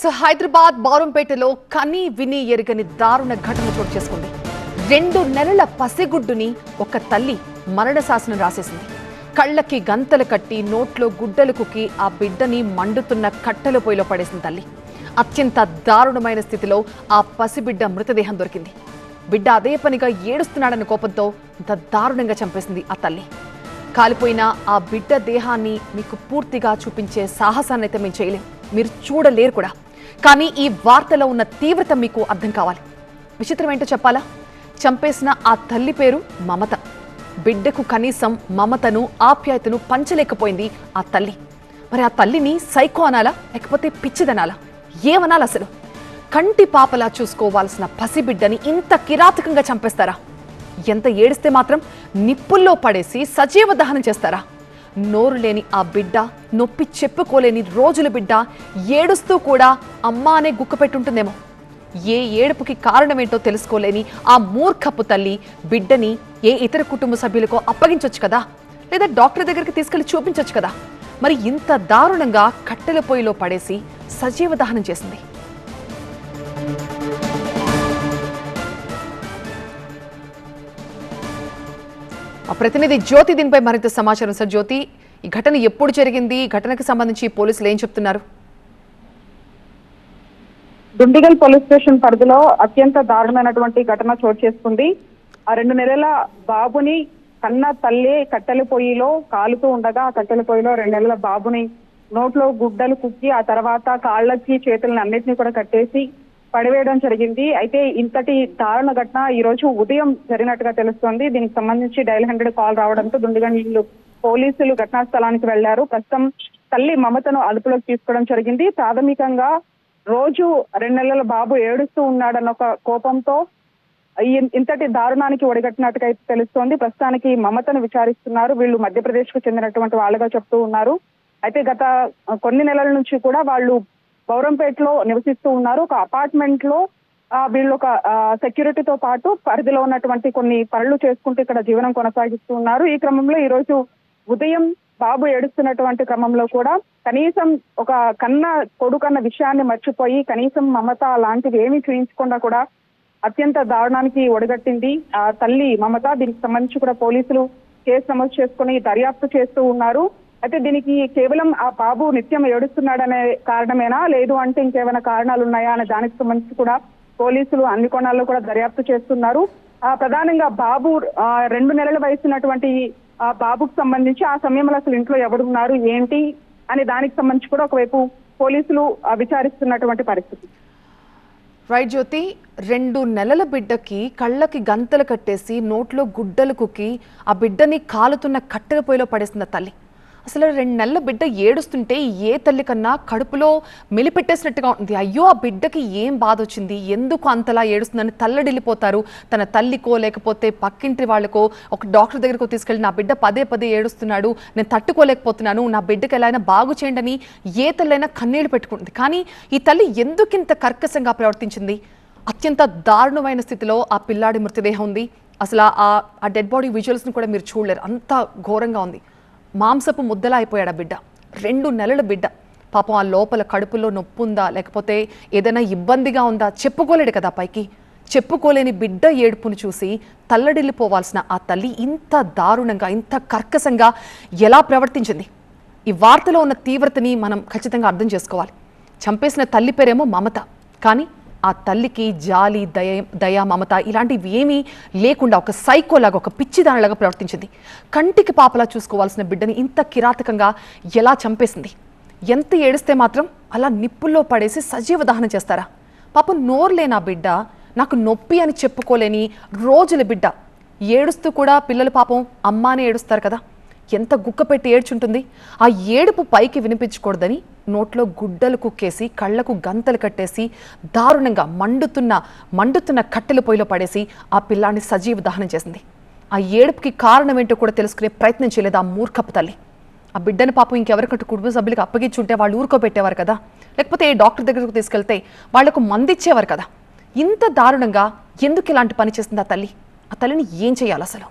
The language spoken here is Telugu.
న్యూస్ హైదరాబాద్ బారంపేటలో కని విని ఎరుగని దారుణ ఘటన చోటు చేసుకుంది. 2 నెలల పసిగుడ్డుని ఒక తల్లి మరణ శాసనం రాసేసింది. కళ్ళకి గంతలు కట్టి నోట్లో గుడ్డలు కుక్కి ఆ బిడ్డని మండుతున్న కట్టెల పొయ్యిలో పడేసిన తల్లి. అత్యంత దారుణమైన స్థితిలో ఆ పసిబిడ్డ మృతదేహం దొరికింది. బిడ్డ అదే పనిగా ఏడుస్తున్నాడన్న కోపంతో ఇంత దారుణంగా చంపేసింది ఆ తల్లి. కాలిపోయిన ఆ బిడ్డ దేహాన్ని మీకు పూర్తిగా చూపించే సాహసాన్ని అయితే మేము చేయలేం, మీరు చూడలేరు కూడా. కానీ ఈ వార్తలో ఉన్న తీవ్రత మీకు అర్థం కావాలి. విచిత్రం ఏంటో చెప్పాలా? చంపేసిన ఆ తల్లి పేరు మమత. బిడ్డకు కనీసం మమతను ఆప్యాయతను పంచలేకపోయింది ఆ తల్లి. మరి ఆ తల్లిని సైకో అనాలా లేకపోతే పిచ్చిదనాలా? ఏమనాలి అసలు? కంటి పాపలా చూసుకోవాల్సిన పసిబిడ్డని ఇంత కిరాతకంగా చంపేస్తారా? ఎంత ఏడిస్తే మాత్రం నిప్పుల్లో పడేసి సజీవ దహనం చేస్తారా? నోరు లేని ఆ బిడ్డ, నొప్పి చెప్పుకోలేని రోజుల బిడ్డ ఏడుస్తూ కూడా అమ్మా అనే గుక్క పెట్టుంటుందేమో. ఏ ఏడుపుకి కారణమేంటో తెలుసుకోలేని ఆ మూర్ఖపు తల్లి బిడ్డని ఏ ఇతర కుటుంబ సభ్యులకో అప్పగించొచ్చు కదా, లేదా డాక్టర్ దగ్గరికి తీసుకెళ్లి చూపించొచ్చు కదా. మరి ఇంత దారుణంగా కట్టెల పొయ్యిలో పడేసి సజీవ దహనం చేసింది. ఆ ప్రతినిధి జ్యోతి దీనిపై మరింత సమాచారం. సార్ జ్యోతి, ఈ ఘటన ఎప్పుడు జరిగింది? ఘటనకు సంబంధించి పోలీసులు ఏం చెప్తున్నారు? దుండిగల్ పోలీస్ స్టేషన్ పరిధిలో అత్యంత దారుణమైనటువంటి ఘటన చోటు చేసుకుంది. ఆ 2 నెలల బాబుని కన్న తల్లి కట్టెల పొయ్యిలో కాలుతూ ఉండగా, ఆ కట్టెల పొయ్యిలో 2 నెలల బాబుని నోట్లో గుడ్డలు కుక్కి ఆ తర్వాత కాళ్ళకి చేతులను అన్నిటినీ కూడా కట్టేసి పడివేయడం జరిగింది. అయితే ఇంతటి దారుణ ఘటన ఈ రోజు ఉదయం జరిగినట్టుగా తెలుస్తోంది. దీనికి సంబంధించి డైల్ 100 కాల్ రావడంతో దుండిగల్ పోలీసులు ఘటనా స్థలానికి వెళ్లారు. ప్రస్తుతం తల్లి మమతను అదుపులోకి తీసుకోవడం జరిగింది. ప్రాథమికంగా రోజు 2 నెలల బాబు ఏడుస్తూ ఉన్నాడన్న ఒక కోపంతో ఇంతటి దారుణానికి ఒడిగట్టినట్టుగా అయితే తెలుస్తోంది. ప్రస్తుతానికి మమతను విచారిస్తున్నారు. వీళ్ళు మధ్యప్రదేశ్ కు చెందినటువంటి వాళ్ళుగా చెప్తూ ఉన్నారు. అయితే గత కొన్ని నెలల నుంచి కూడా వాళ్ళు బౌరంపేటలో నివసిస్తూ ఉన్నారు. ఒక అపార్ట్మెంట్ లో వీళ్ళు ఒక సెక్యూరిటీతో పాటు పరిధిలో ఉన్నటువంటి కొన్ని పనులు చేసుకుంటూ ఇక్కడ జీవనం కొనసాగిస్తూ ఉన్నారు. ఈ క్రమంలో ఈ రోజు ఉదయం బాబు ఏడుస్తున్నటువంటి క్రమంలో కూడా కనీసం ఒక కన్న కొడుకన్న విషయాన్ని మర్చిపోయి కనీసం మమత లాంటివి ఏమీ చూయించకుండా కూడా అత్యంత దారుణానికి ఒడిగట్టింది ఆ తల్లి మమత. దీనికి సంబంధించి కూడా పోలీసులు కేసు నమోదు చేసుకుని దర్యాప్తు చేస్తూ ఉన్నారు. అయితే దీనికి కేవలం ఆ బాబు నిత్యం ఏడుస్తున్నాడనే కారణమేనా, లేదు అంటే ఇంకేమైనా కారణాలు ఉన్నాయా అనే దానికి సంబంధించి కూడా పోలీసులు అన్ని కోణాల్లో కూడా దర్యాప్తు చేస్తున్నారు. ప్రధానంగా బాబు 2 నెలల వయసున్నటువంటి ఆ బాబుకు సంబంధించి ఆ సమయంలో అసలు ఇంట్లో ఎవరున్నారు ఏంటి అనే దానికి సంబంధించి కూడా ఒకవైపు పోలీసులు విచారిస్తున్నటువంటి పరిస్థితి. రైట్ జ్యోతి, 2 నెలల బిడ్డకి కళ్ళకి గంతలు కట్టేసి నోట్లో గుడ్డలు కుక్కి ఆ బిడ్డని కాలుతున్న కట్టెల పొయ్యిలో పడేసిన తల్లి. అసలు 2 నెలల బిడ్డ ఏడుస్తుంటే ఏ తల్లి కన్నా కడుపులో మెలిపెట్టేసినట్టుగా ఉంటుంది. అయ్యో ఆ బిడ్డకి ఏం బాధ వచ్చింది, ఎందుకు అంతలా ఏడుస్తుందని తల్లడిల్లిపోతారు. తన తల్లికో లేకపోతే పక్కింటి వాళ్ళకో ఒక డాక్టర్ దగ్గరకు తీసుకెళ్ళి నా బిడ్డ పదే పదే ఏడుస్తున్నాడు, నేను తట్టుకోలేకపోతున్నాను, నా బిడ్డకి ఎలా అయినా బాగు చేయండి అని ఏ తల్లైనా కన్నీళ్లు పెట్టుకుంటుంది. కానీ ఈ తల్లి ఎందుకింత కర్కశంగా ప్రవర్తించింది? అత్యంత దారుణమైన స్థితిలో ఆ పిల్లాడి మృతదేహం ఉంది. అసలు ఆ డెడ్ బాడీ విజువల్స్ని కూడా మీరు చూడలేరు, అంత ఘోరంగా ఉంది. మాంసపు ముద్దలా అయిపోయాడు ఆ బిడ్డ. 2 నెలల బిడ్డ. పాపం ఆ లోపల కడుపులో నొప్పి ఉందా లేకపోతే ఏదైనా ఇబ్బందిగా ఉందా చెప్పుకోలేడు కదా. పైకి చెప్పుకోలేని బిడ్డ ఏడుపును చూసి తల్లడిల్లిపోవాల్సిన ఆ తల్లి ఇంత దారుణంగా ఇంత కర్కశంగా ఎలా ప్రవర్తించింది? ఈ వార్తలో ఉన్న తీవ్రతని మనం ఖచ్చితంగా అర్థం చేసుకోవాలి. చంపేసిన తల్లి పేరేమో మమత, కానీ ఆ తల్లికి జాలి దయ మమత ఇలాంటివి ఏమీ లేకుండా ఒక సైకోలాగా ఒక పిచ్చిదానిలాగా ప్రవర్తించింది. కంటికి పాపలా చూసుకోవాల్సిన బిడ్డని ఇంత కిరాతకంగా ఎలా చంపేసింది? ఎంత ఏడిస్తే మాత్రం అలా నిప్పుల్లో పడేసి సజీవ దహనం చేస్తారా? పాపం నోరు లేని ఆ బిడ్డ, నాకు నొప్పి అని చెప్పుకోలేని రోజుల బిడ్డ ఏడుస్తూ కూడా పిల్లలు పాపం అమ్మానే ఏడుస్తారు కదా, ఎంత గుక్క పెట్టి ఏడ్చుంటుంది. ఆ ఏడుపు పైకి వినిపించకూడదని నోట్లో గుడ్డలు కుక్కేసి కళ్లకు గంతలు కట్టేసి దారుణంగా మండుతున్న కట్టెల పొయ్యిలో పడేసి ఆ పిల్లాన్ని సజీవ దహనం చేసింది. ఆ ఏడుపుకి కారణం ఏంటో కూడా తెలుసుకునే ప్రయత్నం చేయలేదు ఆ మూర్ఖపు తల్లి. ఆ బిడ్డని పాపం ఇంకెవరికంటూ కుటుంబ సభ్యులకు అప్పగించుంటే వాళ్ళు ఊరుకోబెట్టేవారు కదా, లేకపోతే ఏ డాక్టర్ దగ్గరకు తీసుకెళ్తే వాళ్లకు మందిచ్చేవారు కదా. ఇంత దారుణంగా ఎందుకు ఇలాంటి పని చేసింది ఆ తల్లి? ఆ తల్లిని ఏం చేయాలి అసలు?